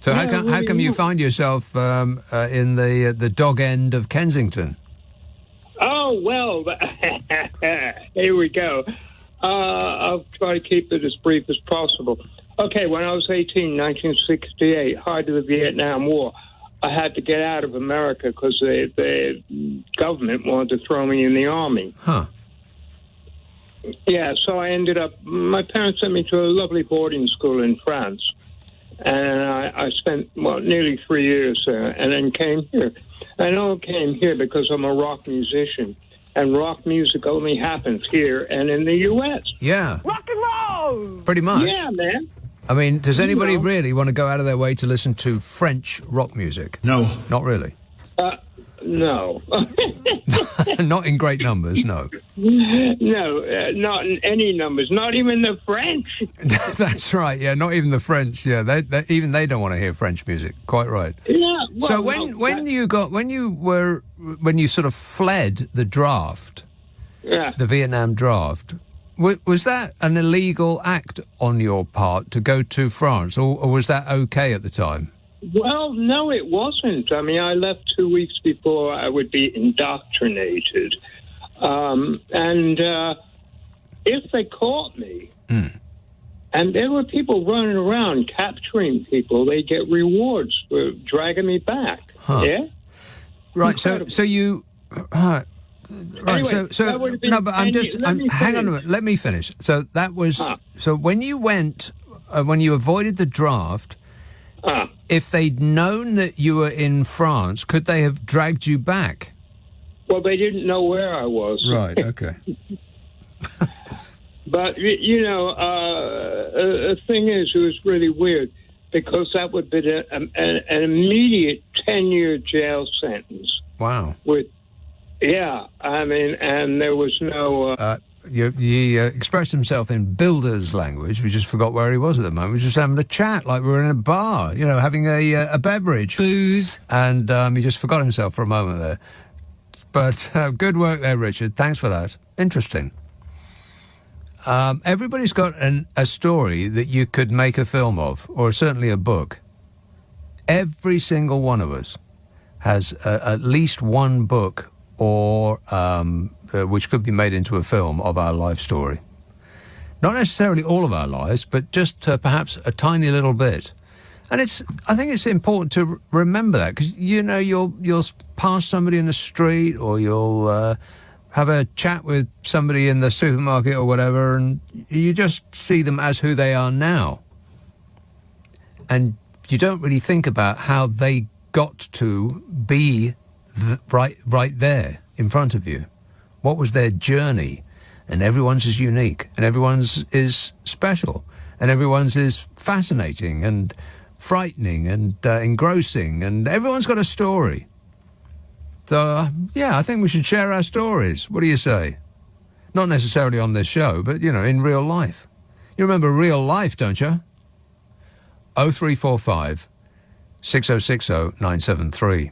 So how come you find yourself in the dog end of Kensington? Oh, well, here we go. I'll try to keep it as brief as possible. Okay, when I was 18, 1968, height of the Vietnam War, I had to get out of America because the government wanted to throw me in the army. Huh. Yeah, so I ended up, my parents sent me to a lovely boarding school in France. And I spent, nearly 3 years there and then came here. I know I came here because I'm a rock musician. And rock music only happens here and in the U.S. Yeah. Rock and roll! Pretty much. Yeah, man. I mean, does anybody really want to go out of their way to listen to French rock music? No. Not really? No. Not in great numbers, no. No, not in any numbers, not even the French. That's right, yeah, not even the French, yeah. Even they don't want to hear French music, quite right. Yeah. Well, so when you sort of fled the draft, the Vietnam draft, was that an illegal act on your part to go to France, or was that okay at the time? Well, no, it wasn't. I mean, I left 2 weeks before I would be indoctrinated. If they caught me, and there were people running around capturing people, they get rewards for dragging me back. Huh. Yeah? Right, incredible. so you... right, anyway, no, but hang on a minute, let me finish. So that was... So when you went, when you avoided the draft... if they'd known that you were in France, could they have dragged you back? Well, they didn't know where I was. Right, okay. But, the thing is, it was really weird, because that would be an immediate 10-year jail sentence. Wow. And there was no... He expressed himself in builder's language. We just forgot where he was at the moment. We were just having a chat like we were in a bar, having a beverage. Booze. And he just forgot himself for a moment there. But good work there, Richard. Thanks for that. Interesting. Everybody's got a story that you could make a film of, or certainly a book. Every single one of us has at least one book or... which could be made into a film of our life story. Not necessarily all of our lives, but just perhaps a tiny little bit. And I think it's important to remember that, because, you'll pass somebody in the street, or you'll have a chat with somebody in the supermarket or whatever, and you just see them as who they are now. And you don't really think about how they got to be right there in front of you. What was their journey? And everyone's is unique, and everyone's is special, and everyone's is fascinating and frightening and engrossing, and everyone's got a story. So, I think we should share our stories. What do you say? Not necessarily on this show, but, in real life. You remember real life, don't you? 0345 6060 973.